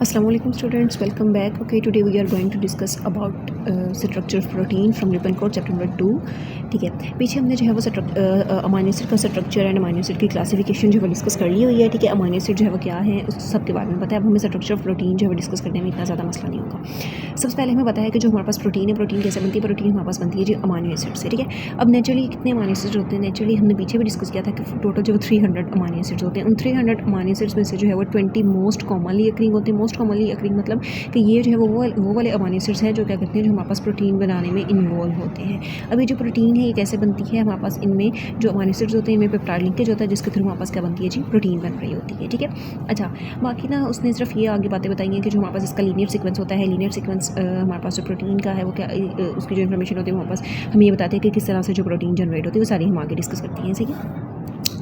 Assalamu alaikum students, welcome back. Okay, today we are going to discuss about structure of protein from Lippincott chapter number 2. ठीक है, पीछे हमने जो है वो अमाइनो एसिड का स्ट्रक्चर एंड अमाइनो एसिड की क्लासिफिकेशन जो है डिस्कस कर ली हुई है. ठीक है, अमाइनो एसिड जो है वो क्या है उस सब के बारे में पता है. अब हमें स्ट्रक्चर ऑफ प्रोटीन जो है डिस्कस करने में इतना ज़्यादा मसला नहीं होगा. सबसे पहले हमें पता है कि जो हमारे पास प्रोटीन है, प्रोटीन कैसे बनती है. प्रोटीन हमारे पास बनती है जी अमाइनो एसिड से. ठीक है, अब नेचुरली कितने अमाइनो एसिड होते हैं. नेचुरली हमने पीछे भी डिस्कस किया था कि टोटल जो 300 अमाइनो एसिड्स होते हैं. उन 300 अमाइनो एसिड्स में से जो है वो 20 मोस्ट कॉमनली अक्रिंग होते हैं. मोस्ट कॉमनली अक्रिंग मतलब कि ये जो है वो वाले अमाइनो एसिड्स हैं जो क्या करते हैं, जो हमारे पास प्रोटीन बनाने में इन्वॉल्व होते हैं. अब ये जो प्रोटीन है ये कैसे बनती है. हमारे पास इनमें जो अमाइनो एसिड्स होते हैं इनमें पेप्टाइड लिंकेज होता है जिसके थ्रू हमारे पास क्या बनती है जी, प्रोटीन बन रही होती है. ठीक है, अच्छा बाकी ना उसने सिर्फ ये आगे बातें बताई हैं कि जो हमारे पास इसका लीनियर सीक्वेंस होता है. लीनियर सीक्वेंस हमारे पास जो प्रोटीन का है वो क्या उसकी जो इन्फॉर्मेशन होती है हमारे पास हमें ये बताते हैं कि किस तरह से जो प्रोटीन जनरेट होती है. वो सारी हम आगे डिस्कस करती हैं. ठीक है,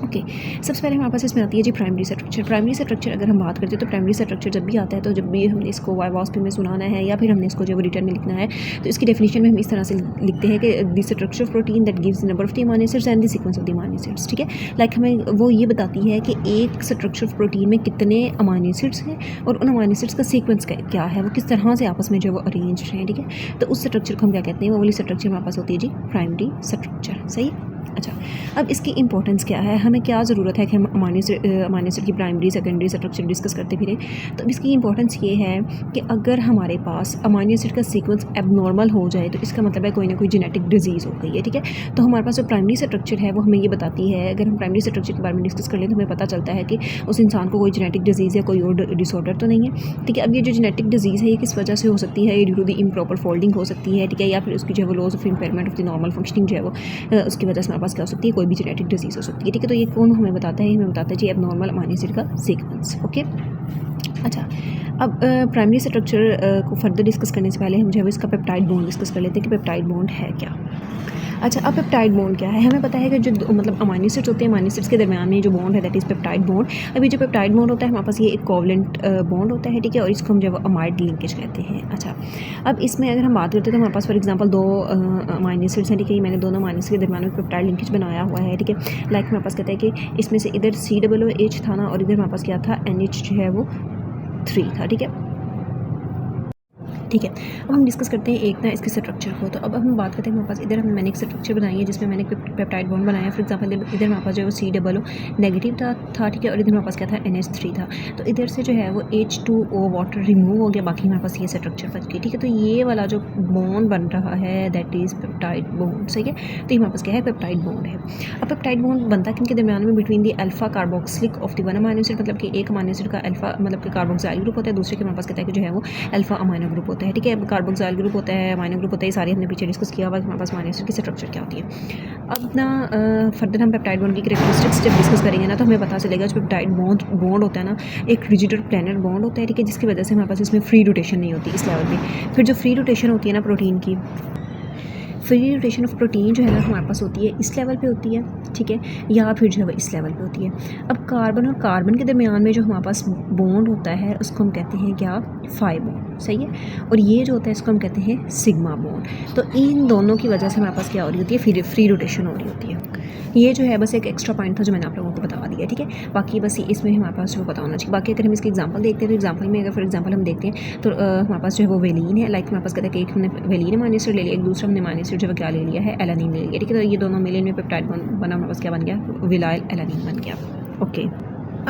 ओके सबसे पहले हमारे पास इसमें आती है जी प्राइमरी स्ट्रक्चर. प्राइमरी स्ट्रक्चर अगर हम बात करते हैं तो प्राइमरी स्ट्रक्चर जब भी आता है तो जब भी हमने इसको वाइवास्पी में सुनाना है या फिर हमने इसको जो रिटर्न में लिखना है तो इसकी डेफिनेशन में हम इस तरह से लिखते हैं कि the structure of protein that gives the number of the amino acids and the sequence of the amino acids. ठीक है, लाइक हमें वो ये बताती है कि एक स्ट्रक्चर ऑफ प्रोटीन में कितने अमाइनो एसिड्स हैं और उन अमाइनो एसिड्स का सीक्वेंस क्या है, वो किस तरह से आपस में जो वो अरेंज हैं. ठीक है, तो उस स्ट्रक्चर को हम क्या कहते हैं, वो वाली स्ट्रक्चर हमारे पास होती है जी प्राइमरी स्ट्रक्चर. सही. अच्छा, अब इसकी इंपॉर्टेंस क्या है, हमें क्या ज़रूरत है कि हम अमाइनो एसिड की प्राइमरी सेकेंडरी स्ट्रक्चर डिस्कस करते फिरें. तो इसकी इंपॉर्टेंस ये है कि अगर हमारे पास अमाइनो एसिड का सीक्वेंस एबनॉर्मल हो जाए तो इसका मतलब है कोई ना कोई जेनेटिक डिजीज़ हो गई है. ठीक है, तो हमारे पास जो प्राइमरी स्ट्रक्चर है वो हमें ये बताती है, अगर हम प्राइमरी स्ट्रक्चर के बारे में डिस्कस कर लें तो हमें पता चलता है कि उस इंसान को कोई जेनेटिक डिजीज़ या कोई और डिसऑर्डर तो नहीं है. ठीक है, अब ये जो जेनेटिक डिजीज़ है ये किस वजह से हो सकती है, ये due to the improper folding हो सकती है. ठीक है, या फिर उसकी जो है वो loss of impairment of the normal functioning जो है वो उसकी वजह से हमारे पास क्या हो सकती है, कोई भी जेनेटिक डिजीज़ हो सकती है. ठीक है, तो ये कौन हमें बताता है, हमें बताता है जी एबनॉर्मल अमाइनो एसिड का सीक्वेंस. ओके, अच्छा अब प्राइमरी स्ट्रक्चर को फर्दर डिस्कस करने से पहले हम जो है इसका पेप्टाइड बॉन्ड डिस्कस कर लेते हैं कि पेप्टाइड बॉन्ड है क्या. अच्छा, अब पेप्टाइड बॉन्ड क्या है. हमें पता है कि जो मतलब अमाइनो एसिड्स होते हैं, अमाइनो एसिड्स के दरमियान में जो बॉन्ड है दैट इज़ पेप्टाइड बॉन्ड. अभी जो पेप्टाइड बॉन्ड होता है हमारे पास ये एक कोवलेंट बॉन्ड होता है. ठीक है, और इसको हम जो अमाइड लिंकेज कहते हैं. अच्छा, अब इसमें अगर हम बात करते हैं तो हमारे पास फॉर एग्जांपल दो अमाइनो एसिड्स हैं. ठीक है, मैंने दोनों अमाइनो एसिड्स के दरमियान में पेप्टाइड लिंकेज बनाया हुआ है. ठीक है, लाइक हमारे पास कहता है कि इसमें से इधर COOH था ना और इधर हमारे पास क्या था, NH जो है वो 3 था. ठीक है, ठीक है, अब हम डिस्कस करते हैं एक ना इसके स्ट्रक्चर को. तो अब हम बात करते हैं हमारे पास इधर मैंने एक स्ट्रक्चर बनाई है जिसमें मैंने पेप्टाइड बॉन्ड बनाया. फॉर एग्जांपल इधर हमारे पास जो है वो COO नेगेटिव था. ठीक है, और इधर हमारे पास क्या था, NH3 था. तो इधर से जो है वो H2O वाटर रिमूव हो गया, बाकी हमारे पास ये स्ट्रक्चर बच गई. ठीक है, तो ये वाला जो बॉन्ड बन रहा है दैट इज़ पेप्टाइड बॉन्ड. सही है, तो ये हमारे पास क्या है, पेप्टाइड बॉन्ड है. अब पेप्टाइड बॉन्ड बनता किन के दरमियान में, between the alpha carboxylic of the one amino acid, मतलब कि एक अमाइनो एसिड का अल्फा मतलब कि कार्बोक्सिल ग्रुप होता है, दूसरे के हमारे पास कहता है कि जो है वो अल्फा अमाइनो ग्रुप होता है. ठीक है, कार्बोक्सिल ग्रुप होता है, अमाइनो ग्रुप होता है, ये सारे हमने पीछे डिस्कस किया हुआ है हमारे पास अमाइनो एसिड की स्ट्रक्चर क्या होती है. अब ना फर्दर हम पेप्टाइड बॉन्ड की कैरेक्टरिस्टिक्स जब डिस्कस करेंगे ना तो हमें पता चलेगा जो पेप्टाइड बॉन्ड होता है ना एक रिजिड और प्लैनर बॉन्ड होता है. ठीक है, जिसकी वजह से हमारे पास इसमें फ्री रोटेशन नहीं होती इस लेवल पे. फिर जो फ्री रोटेशन होती है ना प्रोटीन की, फ्री रोटेशन ऑफ प्रोटीन जो है ना हमारे पास होती है इस लेवल पे होती है. ठीक है, या फिर जो है वो इस लेवल पे होती है. अब कार्बन और कार्बन के दरमियान में जो हमारे पास बॉन्ड होता है उसको हम कहते हैं क्या, फाई बॉन्ड. सही है, और ये जो होता है इसको हम कहते हैं सिग्मा बॉन्ड. तो इन दोनों की वजह से हमारे पास क्या हो रही होती है, फ्री रोटेशन हो रही होती है. ये जो है बस एक एक्स्ट्रा पॉइंट था जो मैंने आप लोगों को बता दिया. ठीक है, बाकी बस इसमें हमारे पास जो पता होना चाहिए. बाकी अगर हम इसकी एग्जांपल देखते हैं तो एग्जांपल में अगर फॉर एग्जांपल हम देखते हैं तो हमारे पास जो है वो वेलिन है. लाइक हमारे पास कहते हैं कि एक हमने वेलिन अमाइनो एसिड ले लिया, एक दूसरा हमने अमाइनो एसिड जो है क्या ले लिया है, एलानिन ले लिया. ठीक है, तो ये दोनों मिले में पेप्टाइड बना हमारे पास क्या बन गया, विलाइल एलानिन बन गया. ओके,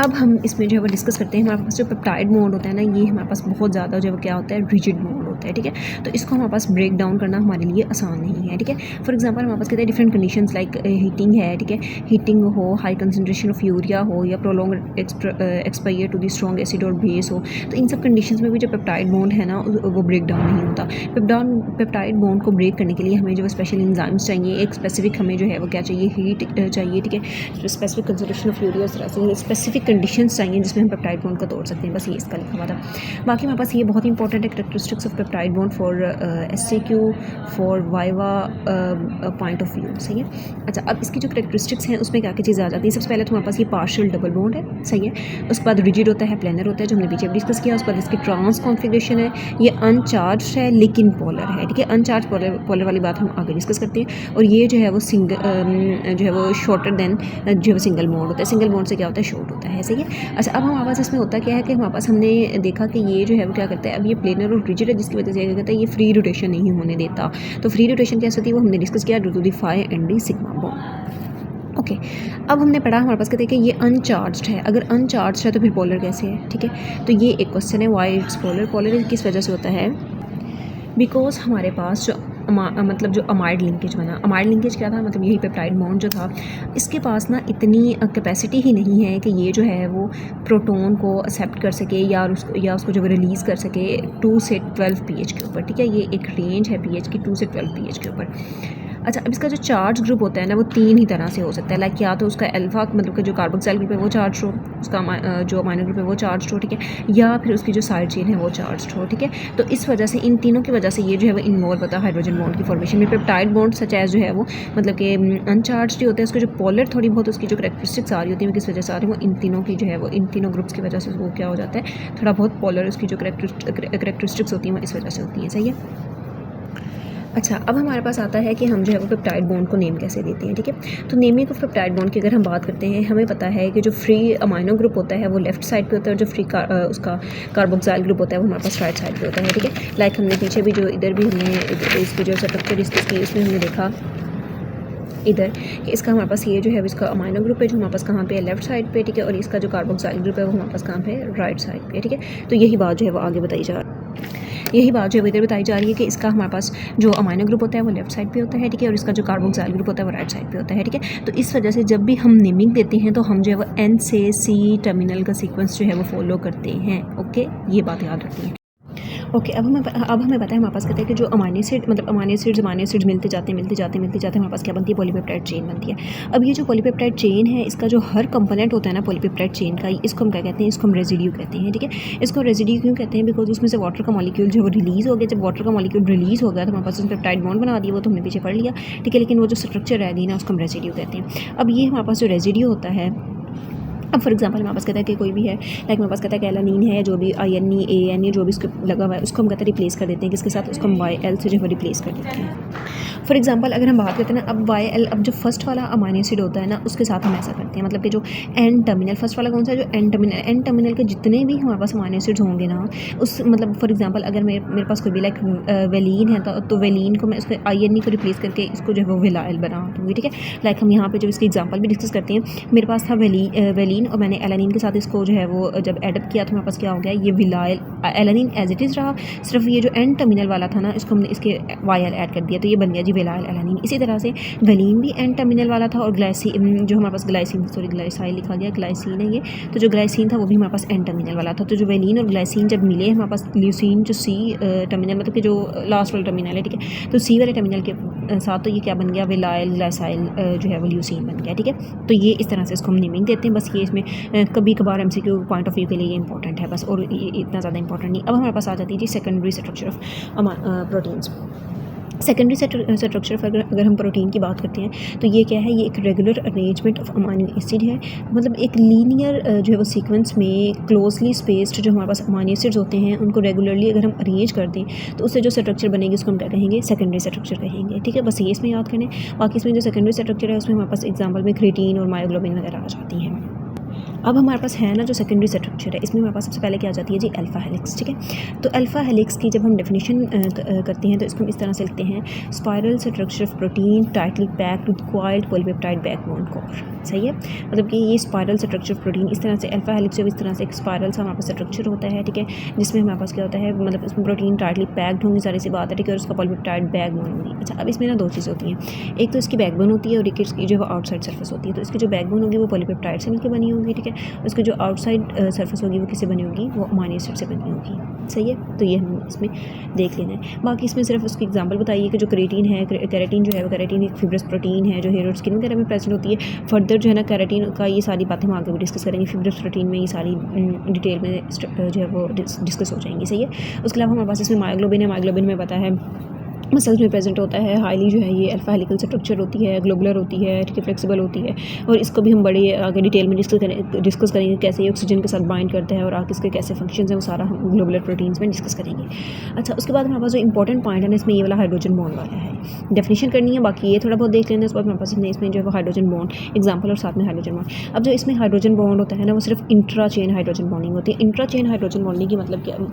अब हम इसमें जो है वो डिस्कस करते हैं. हमारे पास जो पेप्टाइड बॉन्ड होता है ना ये हमारे पास बहुत ज़्यादा जो है क्या होता है, रिजिड बॉन्ड होता है. ठीक है, तो इसको हमारे पास ब्रेक डाउन करना हमारे लिए आसान नहीं है. ठीक है, फॉर एग्जांपल हमारे पास कहते हैं डिफरेंट कंडीशंस लाइक हीटिंग है. ठीक है, हीटिंग हो, हाई कंसनट्रेशन ऑफ यूरिया हो, या prolong exposure to the strong acid और बेस हो, तो इन सब कंडीशंस में भी जो पेप्टाइड बॉन्ड है ना वो ब्रेक डाउन नहीं होता. पेप्टाइड बॉन्ड को ब्रेक करने के लिए हमें जो स्पेशल एंजाइम्स चाहिए, एक स्पेसिफिक हमें जो है वो क्या चाहिए, हीट चाहिए. ठीक है, specific concentration of urea, specific conditions चाहिए जिसमें हम पेप्टाइड बॉन्ड को तोड़ सकते हैं. बस ये इसका लिखा हुआ था. बाकी हमारे पास ये बहुत इंपॉर्टेंट है characteristics of peptide bond for SCQ for viva point of view. सही है, अच्छा अब इसकी जो कैरेक्टरिस्टिक्स हैं उसमें क्या क्या चीज़ें आ जाती हैं. सबसे पहले तो हमारे पास ये पार्शियल डबल बॉन्ड है. सही है, उसके बाद रिजिड होता है, प्लैनर होता है जो हमने पीछे डिस्कस किया. उसके बाद इसकी ट्रांस कॉन्फिगरेशन है, ये अनचार्ज है लेकिन पोलर है. ठीक है, अनचार्ज पोलर वाली बात हम आगे डिस्कस करते हैं. और ये जो है वो जो है वो शॉर्टर देन जो है वो सिंगल बॉन्ड होता है. सिंगल बॉन्ड से क्या होता है, शॉर्ट होता है. होता है, सही है। अच्छा, अब हमारे पास इसमें होता क्या है कि हमारे पास हमने देखा कि ये जो है वो क्या करता है, अब ये प्लेनर और रिजिड है जिसकी वजह से क्या कहता है, ये फ्री रोटेशन नहीं होने देता। तो फ्री रोटेशन कैसे होती है वो हमने डिस्कस किया, due to the phi and D sigma bond. Okay, अब हमने पढ़ा हमारे पास कहते हैं कि ये अनचार्ज्ड है। अगर अनचार्ज्ड है तो फिर पोलर कैसे है, ठीक है। तो ये एक क्वेश्चन है, वाई इट्स पोलर। पोलर किस वजह से होता है, बिकॉज हमारे पास जो मतलब जो अमाइड लिंकेज बना, अमाइड लिंकेज क्या था, मतलब यही पेप्टाइड बॉन्ड जो था, इसके पास ना इतनी कैपेसिटी ही नहीं है कि ये जो है वो प्रोटॉन को एक्सेप्ट कर सके या उसको जो रिलीज़ कर सके 2 से 12 pH के ऊपर, ठीक है। ये एक रेंज है pH की, 2 से 12 pH के ऊपर। अच्छा, अब इसका जो चार्ज ग्रुप होता है ना वो 3 ही तरह से हो सकता है, लाइक या तो उसका अल्फा मतलब कि जो कार्बोक्सिल ग्रुप है वो चार्ज हो, उसका जो अमाइनो ग्रुप है वो चार्ज हो, ठीक है, या फिर उसकी जो साइड चेन है वो चार्ज हो, ठीक है। तो इस वजह से, इन तीनों की वजह से ये जो है वो इन्वॉल्व होता है हाइड्रोजन बॉन्ड की फॉर्मेशन में। पेप्टाइड बॉन्ड सच एज जो है वो मतलब कि अनचार्ज होता है, उसके जो पोलर थोड़ी बहुत उसकी जो करेक्टरिस्टिक्स आ रही होती है, किस वजह से आ रही है, वो इन तीनों की जो है वो इन तीनों ग्रुप्स की वजह से वो क्या हो जाता है, थोड़ा बहुत पोलर उसकी जो करेक्टरिस्टिक्स होती हैं वो इस वजह से होती हैं, सही है। अच्छा, अब हमारे पास आता है कि हम जो है वो पेप्टाइड बॉन्ड को नेम कैसे देते हैं, ठीक है। तो नेमिंग ऑफ पेप्टाइड बॉन्ड की अगर हम बात करते हैं, हमें पता है कि जो फ्री अमाइनो ग्रुप होता है वो लेफ्ट साइड पे होता है, और जो फ्री उसका कार्बोक्सिल ग्रुप होता है वो हमारे पास राइट साइड पे होता है, ठीक है। लाइक हमने पीछे भी जो इधर भी हमने इसकी जो स्ट्रक्चर डिस्कस की, इसमें हमने देखा इधर कि इसका हमारे पास ये जो है इसका अमाइनो ग्रुप है जो हमारे पास कहाँ पे है, लेफ्ट साइड पे, ठीक है। और इसका जो कार्बोक्सिल ग्रुप है वो हमारे पास कहाँ पे है, राइट साइड पे, ठीक है। तो यही बात जो है वो आगे बताई जा रही है, यही बात जो है इधर बताई जा रही है कि इसका हमारे पास जो अमाइनो ग्रुप होता है वो लेफ्ट साइड पे होता है, ठीक है, और इसका जो कार्बोक्सिल ग्रुप होता है वो राइट साइड पे होता है, ठीक है। तो इस वजह से जब भी हम नेमिंग देते हैं तो हम जो है वो N से C टर्मिनल का सीक्वेंस जो है वो फॉलो करते हैं, ओके, ये बात याद रखनी है। ओके, अब हमें पता है हमारे पास कहते हैं कि जो अमाइनो एसिड्स मिलते जाते हमारे पास क्या बनती है, पॉलीपेप्टाइड चेन बनती है। अब ये जो पॉलीपेप्टाइड चेन है, इसका जो हर कंपोनेंट होता है ना पॉलीपेप्टाइड चेन का, इसको हम क्या कहते हैं, इसको हम रेजिड्यू कहते हैं, ठीक है। इसको रेजिड्यू क्यों कहते हैं, बिकॉज उसमें से वाटर का मॉलिक्यूल जो रिलीज़ हो गया, जब वाटर का मॉलिक्यूल रिलीज़ हो गया तो हमारे पास उसमें पेप्टाइड बॉन्ड बना दिया, वो तो हमने पीछे पढ़ लिया, ठीक है। लेकिन वो जो स्ट्रक्चर रह गई ना उसको हम रेजिड्यू कहते हैं। अब ये हमारे पास जो रेजिड्यू होता है, अब फॉर एग्जांपल हमारे पास कहता है कि कोई भी है, लाइक हमारे पास कहता है कि एलानीन है, जो भी INE ANE जो भी इसको लगा हुआ है उसको हम कहते हैं रिप्लेस कर देते हैं, किसके साथ, उसको हम YL से जो है रिप्लेस कर देते हैं। फॉर एग्जांपल अगर हम बात करते हैं ना, अब YL, अब जो फर्स्ट वाला अमाइनो एसिड होता है ना उसके साथ हम ऐसा करते हैं, मतलब कि जो N टर्मिनल, फर्स्ट वाला कौन सा है, जो N टर्मिनल के जितने भी हमारे पास अमाइनो एसिड्स होंगे ना, उस मतलब फॉर एग्जांपल अगर मेरे पास कोई भी लाइक वेलिन है तो वेलिन को मैं उसके INE को रिप्लेस करके इसको जो है वो विलाइल बना दूँगी, ठीक है। लाइक हम यहाँ पे जो इसकी एग्जाम्पल भी डिस्कस करते हैं, मेरे पास था वेलिन और मैंने एलानीन के साथ इसको जो है वो जब एडअप किया तो हमारे पास क्या हो गया, ये विलाइल एलानीन एज इट इज़ रहा, सिर्फ ये जो N टर्मिनल वाला था ना इसको हमने इसके YL ऐड कर दिया, तो ये बन गया जी विलाइल एलानीन। इसी तरह से वेलिन भी N टर्मिनल वाला था और जो हमारे पास ग्लाइसाइल लिखा गया, ग्लाइसिन है ये, तो जो ग्लाइसिन था वो भी हमारे पास N टर्मिनल वाला था। तो जो वेलिन और ग्लाइसिन जब मिले हमारे पास ल्यूसिन जो C टर्मिनल मतलब कि जो लास्ट वाला टर्मिनल है, ठीक है, तो C वाले टर्मिनल के साथ तो ये क्या बन गया, विलाइल ग्लाइसाइल जो है वो ल्यूसिन बन गया, ठीक है। तो ये इस तरह से इसको हम नेमिंग देते हैं, बस ये इसमें कभी कभार MCQ पॉइंट ऑफ व्यू के लिए ये इंपॉर्टेंट है बस, और इतना ज़्यादा इंपॉर्टेंट नहीं। अब हमारे पास आ जाती है जी secondary structure of proteins. Secondary structure अगर हम प्रोटीन की बात करते हैं तो ये क्या है, ये एक regular arrangement of amino acid है, मतलब एक लीनियर जो है वो सीक्वेंस में क्लोजली स्पेस्ड जो हमारे पास अमाइनो एसिड्स होते हैं उनको रेगुलरली अगर हम अरेंज कर दें तो उससे जो स्ट्रक्चर बनेगी उसको हम क्या कहेंगे, सेकेंडरी स्ट्रक्चर कहेंगे, ठीक है। बस ये इसमें याद करें, बाकी इसमें जो सेकेंडरी स्ट्रक्चर है उसमें हमारे पास एग्जाम्पल में क्रिएटिन और मायोग्लोबिन वगैरह आ जाती हैं। अब हमारे पास है ना जो सेकेंडरी स्ट्रक्चर है, इसमें हमारे पास सबसे पहले क्या आ जाती है जी, अल्फा हेलिक्स, ठीक है। तो अल्फा हेलिक्स की जब हम डेफिनेशन करते हैं तो इसको हम इस तरह से लिखते हैं, spiral structure of protein tightly packed with coiled polypeptide backbone core, सही है। मतलब कि ये स्पाइरल स्ट्रक्चर ऑफ प्रोटीन इस तरह से, अल्फा हेलिक्स जब इस तरह से एक स्पाइरल सा हमारे पास स्ट्रक्चर होता है, ठीक है, जिसमें हमारे पास क्या होता है, मतलब इसमें प्रोटीन टाइटली पैक्ड होंगी, सारी सी बात है, ठीक है, और उसका पॉलीपेप्टाइड बैकबोन होगी। अच्छा, अब इसमें ना दो चीज़ होती हैं, एक तो इसकी बैकबोन होती है और एक इसकी जो आउटसाइड सर्फेस होती है। तो इसकी जो बैकबोन होगी वो पॉलीपेप्टाइड से मिलकर बनी होगी, ठीक है, उसकी जो आउटसाइड सरफेस होगी वो किससे बनी होगी, वो अमाइनो एसिड से बनी होगी, सही है। तो ये हम इसमें देख लेना है। बाकी इसमें सिर्फ उसकी एग्जांपल बताइए कि जो क्रिएटिन है, कैरेटिन जो है वो कैरेटिन एक फिब्रस प्रोटीन है जो हेयर और स्किन वगैरह में प्रेजेंट होती है। फर्दर जो है ना कैरेटिन का ये सारी बातें हम आगे भी डिस्कस करेंगे, फिब्रस प्रोटीन में ये सारी डिटेल में जो है वो डिस्कस हो जाएंगी, सही है। उसके अलावा हमारे पास इसमें मायोग्लोबिन है, मायोग्लोबिन में पता है मसल्स में प्रेजेंट होता है, हाईली जो है ये अल्फा हेलिकल स्ट्रक्चर होती है, ग्लोबुलर होती है, ठीक है, फ्लेक्सिबल होती है, और इसको भी हम बड़े आगे डिटेल में डिस्कस करेंगे कैसे ये ऑक्सीजन के साथ बाइंड करते हैं और आगे इसके कैसे फंक्शंस हैं, वो सारा हम ग्लोबुलर प्रोटीन्स में डिस्कस करेंगे। अच्छा, उसके बाद हमारे पास जो इंपॉर्टेंट पॉइंट है ना इसमें ये वाला हाइड्रोजन बॉन्ड वाला है। डेफिनेशन करनी है, बाकी ये थोड़ा बहुत देख लेना। उसके बाद हमारे पास इसमें जो है वो हाइड्रोजन बॉन्ड एग्जाम्पल और साथ में हाइड्रोजन बॉन्ड। अब जो इसमें हाइड्रोजन बॉन्ड होता है ना वो सिर्फ इंट्रा चेन हाइड्रोजन बॉन्डिंग होती है। इंट्रा चेन हाइड्रोजन बॉन्डिंग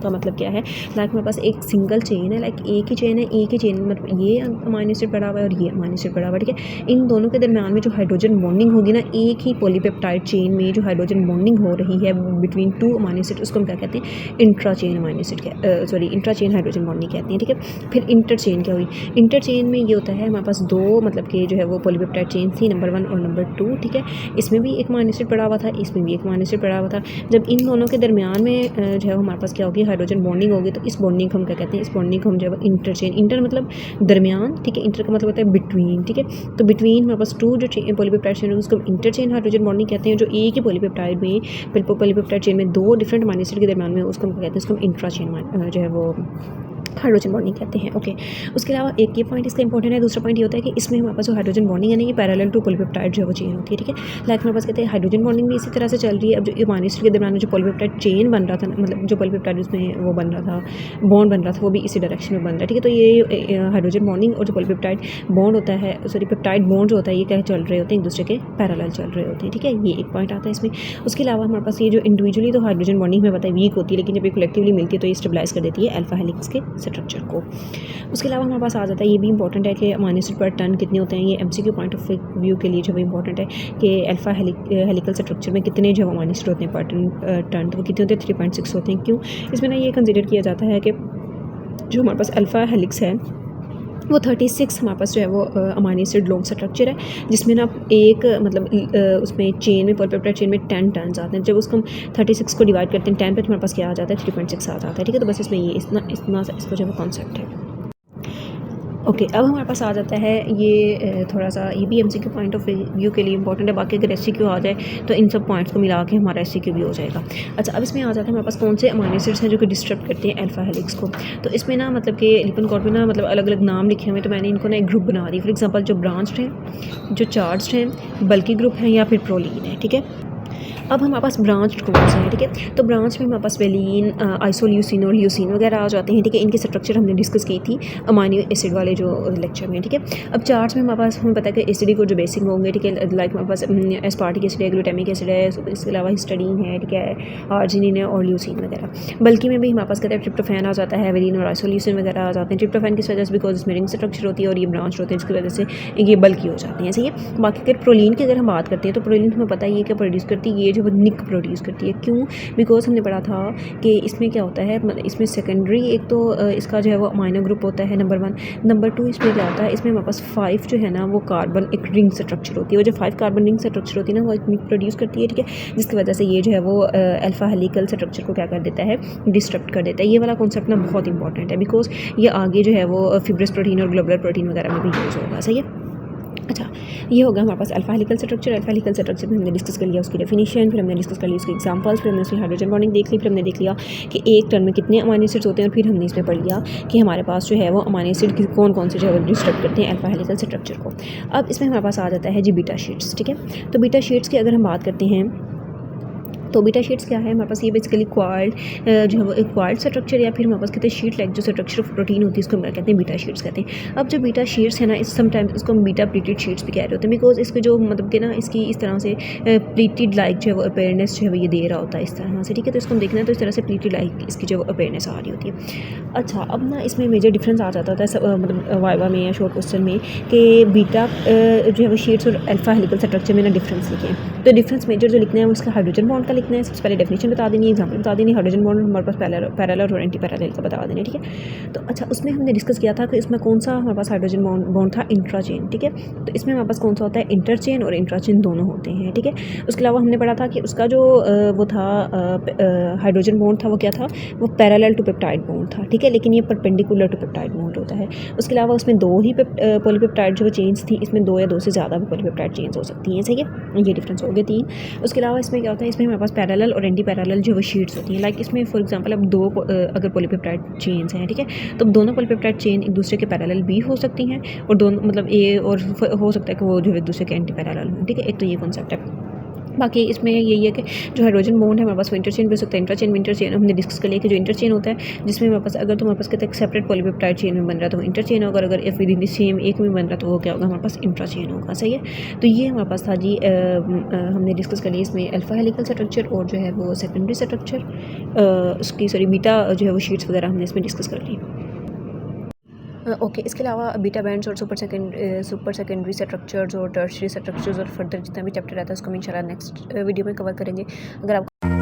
का मतलब क्या है, लाइक मेरे पास एक सिंगल चेन है, लाइक एक ही चेन है, एक ही चेन मतलब ये अमाइनो एसिड पड़ा हुआ है और ये अमाइनो एसिड पड़ा हुआ है, ठीक है। इन दोनों के दरमियान में जो हाइड्रोजन बॉन्डिंग होगी ना, एक ही पॉलीपेप्टाइड चेन में जो हाइड्रोजन बॉन्डिंग हो रही है बिटवीन टू अमाइनो एसिड, उसको हम क्या कहते हैं, intra chain amino acid intra chain hydrogen bonding कहते हैं, ठीक है। फिर इंटर चेन क्या हुई, इंटर चेन में ये होता है हमारे पास दो मतलब कि जो है वो पॉलीपेप्टाइड चेन थी, नंबर 1 और नंबर 2, ठीक है। इसमें भी एक अमाइनो एसिड पड़ा हुआ था, इसमें भी एक अमाइनो एसिड पड़ा हुआ था। जब इन दोनों के दरमियान में जो है हमारे पास क्या होगी, हाइड्रोजन बॉन्डिंग होगी, तो इस बॉन्डिंग को हम क्या कहते हैं, इस बॉन्डिंग को हम जो है इंटर चेन, इंटर मतलब दरमियान, ठीक है, इंटर का मतलब होता है बिटवीन, ठीक है। तो बिटवीन हमारे पास टू जो पॉलीपेप्टाइड चेन है उसको इंटर चेन हाइड्रोजन बॉन्डिंग कहते हैं। जो एक ही पॉलीपेप्टाइड चेन में दो डिफरेंट अमाइनो एसिड के दरमियान में उसको हम कहते हैं, उसको हम इंट्रा चेन जो है वो हाइड्रोजन बॉन्डिंग कहते हैं, ओके। उसके अलावा एक ये पॉइंट इसका इंपॉर्टेंट है। दूसरा पॉइंट ये होता है कि इसमें हमारे पास जो हाइड्रोजन बॉन्डिंग है ना, ये पैरेलल टू पॉलीपेप्टाइड जो है वो चेन होती है, ठीक है। लाइक हमारे पास कहते हैं हाइड्रोजन बॉन्डिंग भी इसी तरह से चल रही है। अब जो अमाइनो एसिड के दरमियान जो पॉलीपेप्टाइड चेन बन रहा था, मतलब जो पॉलीपेप्टाइड उसमें वो बन रहा था, बॉन्ड बन रहा था, वो भी इसी डायरेक्शन में बन रहा है, ठीक है। तो ये हाइड्रोजन बॉन्डिंग और जो पॉलीपेप्टाइड बॉन्ड होता है, सॉरी पेप्टाइड बॉन्ड जो होता है, ये क्या चल रहे होते हैं, एक दूसरे के पैरेलल चल रहे होते हैं, ठीक है। ये एक पॉइंट आता है इसमें। उसके अलावा हमारे पास ये जो इंडिविजुअली तो हाइड्रोजन बॉन्डिंग हमें पता है वीक होती है, लेकिन जब ये कलेक्टिवली मिलती है तो ये स्टेबलाइज कर देती है अल्फा हेलिक्स के स्ट्रक्चर को। उसके अलावा हमारे पास आ जाता है, ये भी इंपॉर्टेंट है कि अमाइनो एसिड पर टर्न कितने होते हैं। ये एमसीक्यू पॉइंट ऑफ व्यू के लिए जो है इंपॉर्टेंट है कि अल्फा हेलिकल स्ट्रक्चर में कितने जो अमाइनो एसिड होते हैं पर टर्न, तो वो कितने होते हैं, 3.6 होते हैं। क्यों, इसमें ना ये कंसिडर किया जाता है कि जो हमारे पास अल्फा हेलिक्स है वो 36 हमारे पास जो है वो अमाइनो एसिड लॉन्ग स्ट्रक्चर है, जिसमें ना एक मतलब उसमें चेन में पॉलीपेप्टाइड चेन में 10 टर्न्स आते हैं। जब उसको हम 36 को डिवाइड करते हैं 10 पे, तो हमारे पास क्या आ जाता है, 3.6 आ जाता है, ठीक है। तो बस इसमें ये इतना इसको जो है कॉन्सेप्ट है, ओके। अब हमारे पास आ जाता है ये थोड़ा सा, ये भी एमसीक्यू पॉइंट ऑफ व्यू के लिए इंपॉर्टेंट है। बाकी अगर एससीक्यू आ जाए तो इन सब पॉइंट्स को मिला के हमारा एससीक्यू भी हो जाएगा। अच्छा, अब इसमें आ जाता है हमारे पास कौन से अमाइनो एसिड्स हैं जो कि डिस्टर्ब करते हैं अल्फा हेलिक्स को। तो इसमें ना मतलब कि लिपनकॉर्ड में ना मतलब अलग अलग नाम लिखे हुए, तो मैंने इनको ना एक ग्रुप बना दी। फॉर एग्जाम्पल जो ब्रांच्ड हैं, जो चार्ज्ड हैं, बल्कि ग्रुप हैं, या फिर प्रोलीन है, ठीक है। अब हमारे पास ब्रांच कौन से हैं, ठीक है। तो ब्रांच में हमारे पास वेलिन, आइसोल्यूसिन और ल्यूसिन वगैरह आ जाते हैं, ठीक है। इनके स्ट्रक्चर हमने डिस्कस की थी अमाइनो एसिड वाले जो लेक्चर में, ठीक है। अब चार्ज में हमारे पास हमें पता है कि एसिडिक और जो बेसिक होंगे, ठीक है। लाइक हमारे पास एस्पार्टिक एसिड है, ग्लूटामिक एसिड है, इसके अलावा हिस्टडीन है, ठीक है, आर्जिनिन है और ल्यूसिन वगैरह। बल्कि में भी हमारे पास कहते हैं ट्रिप्टोफैन आ जाता है, वेलिन और आइसोल्यूसिन वगैरह आ जाते हैं। ट्रिप्टोफैन किस वजह से, बिकॉज इसमें रिंग स्ट्रक्चर होती है और ये ब्रांच होते हैं, जिसकी वजह से ये बल्कि हो जाते हैं, सही है। बाकी अगर प्रोलीन की अगर हम बात करते हैं तो प्रोलीन हमें पता है ये क्या प्रोड्यूस करती है, ये जो निक प्रोड्यूस करती है। क्यों, बिकॉज हमने पढ़ा था कि इसमें क्या होता है, मतलब इसमें सेकेंडरी एक तो इसका जो है वो अमाइनो ग्रुप होता है, नंबर 1। नंबर 2 इसमें क्या होता है, इसमें हमारे पास 5 जो है ना वो कार्बन एक रिंग स्ट्रक्चर होती है। वो जो 5 कार्बन रिंग स्ट्रक्चर होती है ना वो निक प्रोड्यूस करती है, ठीक है। जिसकी वजह से ये जो है वो अल्फा हेलिकल स्ट्रक्चर को क्या कर देता है, डिस्टर्ब कर देता है। ये वाला कॉन्सेप्ट ना बहुत इंपॉर्टेंट है, बिकॉज ये आगे जो है वो फिब्रस प्रोटीन और ग्लोबुलर प्रोटीन वगैरह में भी यूज़ होगा, सही है। अच्छा, ये होगा हमारे पास alpha helical structure. Alpha helical structure में हमने डिस्कस कर लिया उसकी डेफिनेशन, फिर हमने डिस्कस कर लिया उसके एग्जांपल्स, फिर हमने उसकी हाइड्रोजन बॉन्डिंग देख ली, फिर हमने देख लिया कि एक टर्न में कितने अमाइनो एसिड्स होते हैं, और फिर हमने इसमें पढ़ लिया कि हमारे पास जो है वो अमाइनो एसिड कौन कौन से जो है वो डिस्टर्ब करते हैं अल्फा हेलिकल स्ट्रक्चर को। अब इसमें हमारे पास आ जाता है जी बीटा शीट्स, ठीक है। तो बीटा शीट्स की अगर हम बात करते हैं तो बीटा शीट्स क्या है, हमारे पास ये बेसिकली क्वाइल्ड जो है वो एक क्वाइल्ड स्ट्रक्चर, या फिर हमारे पास कहते हैं शीट लाइक जो स्ट्रक्चर ऑफ प्रोटीन होती है, इसको हम कहते हैं बीटा शीट्स कहते हैं। अब जो बीटा शीट्स है ना, इस समटाइम्स इसको हम बीटा प्लीटेड शीट्स भी कह रहे होते हैं, बिकॉज इसके जो मतलब कि ना इसकी इस तरह से प्लीटेड लाइक जो है वो अपेयरनेस जो है वो ये दे रहा होता है इस तरह से, ठीक है। तो इसको हम देखना है तो इस तरह से प्लीटेड लाइक इसकी जो अपेयरनेस आ रही होती है। अच्छा, अब ना इसमें मेजर डिफरेंस आ जाता है मतलब वाइवा में या शॉर्ट क्वेश्चन में कि बीटा जो है वो शीट्स और अल्फा हेलिकल स्ट्रक्चर में ना डिफरेंस लिखें। तो डिफरेंस मेजर जो लिखना है वो इसका हाइड्रोजन बॉन्ड का लिखना है। सबसे पहले डेफिनेशन बता देनी है, एग्जाम्पल बता देनी है, हाइड्रोजन बॉन्ड हमारे पास पैरेलल और एंटी पैरेलल का बता देना है, ठीक है। तो अच्छा, उसमें हमने डिस्कस किया था कि इसमें कौन सा हमारे पास हाइड्रोजन बॉन्ड था, इंट्रा चेन, ठीक है। तो इसमें हमारे पास कौन सा होता है, इंटर चेन और इंट्रा चेन दोनों होते हैं, ठीक है। उसके अलावा हमने पढ़ा था कि उसका जो वो था हाइड्रोजन बॉन्ड था वो क्या था, वो पैरेलल टू पेप्टाइड बॉन्ड था, ठीक है, लेकिन ये परपेंडिकुलर टू पेप्टाइड बॉन्ड होता है। उसके अलावा उसमें 2 ही पॉलीपेप्टाइड जो चेन्स थी, इसमें 2 या 2 से ज़्यादा भी पॉलीपेप्टाइड चेन्स हो सकती हैं, सही है। ये डिफरेंस हो गए 3। उसके अलावा इसमें क्या होता है, इसमें हमारे पास पैरेलल और एंटी पैरेलल जो वो शीट्स होती हैं। लाइक इसमें फॉर एग्जांपल अब 2 अगर पॉलीपेप्टाइड चेन्स हैं, ठीक है, तो दोनों पॉलीपेप्टाइड चेन एक दूसरे के पैरेलल भी हो सकती हैं, और दोनों मतलब ये और हो सकता है कि वो जो है एक दूसरे के एंटी पैरेलल हो, ठीक है। एक तो ये कॉन्सेप्ट है। बाकी इसमें यही है कि जो हाइड्रोजन बॉन्ड है हमारे पास वो इंटरचेंज भी हो सकता है। इंटरचेंज में इंटरचेंज हमने डिस्कस कर लिया कि जो इंटरचेन होता है जिसमें हमारे पास अगर तुम्हारे पास कहते हैं सेपरेट पॉलीपेप्टाइड चेन में बन रहा है तो वो इंटरचेन होगा, अगर if with in the same एक में बन रहा तो वो क्या होगा हमारे पास इंट्राचेन होगा। सही है, तो ये हमारे पास था जी हमने डिस्कस कर लिया इसमें अल्फा हेलिकल स्ट्रक्चर और जो है वो सेकेंडरी स्ट्रक्चर उसकी सॉरी बीटा जो है वो शीट्स वगैरह हमने इसमें डिस्कस कर ली। ओके इसके अलावा बीटा बैंड्स और सुपर सेकेंडरी स्ट्रक्चर्स और टर्शियरी स्ट्रक्चर्स और फर्दर जितना भी चैप्टर रहता है उसको हम इंशाल्लाह नेक्स्ट वीडियो में कवर करेंगे। अगर आप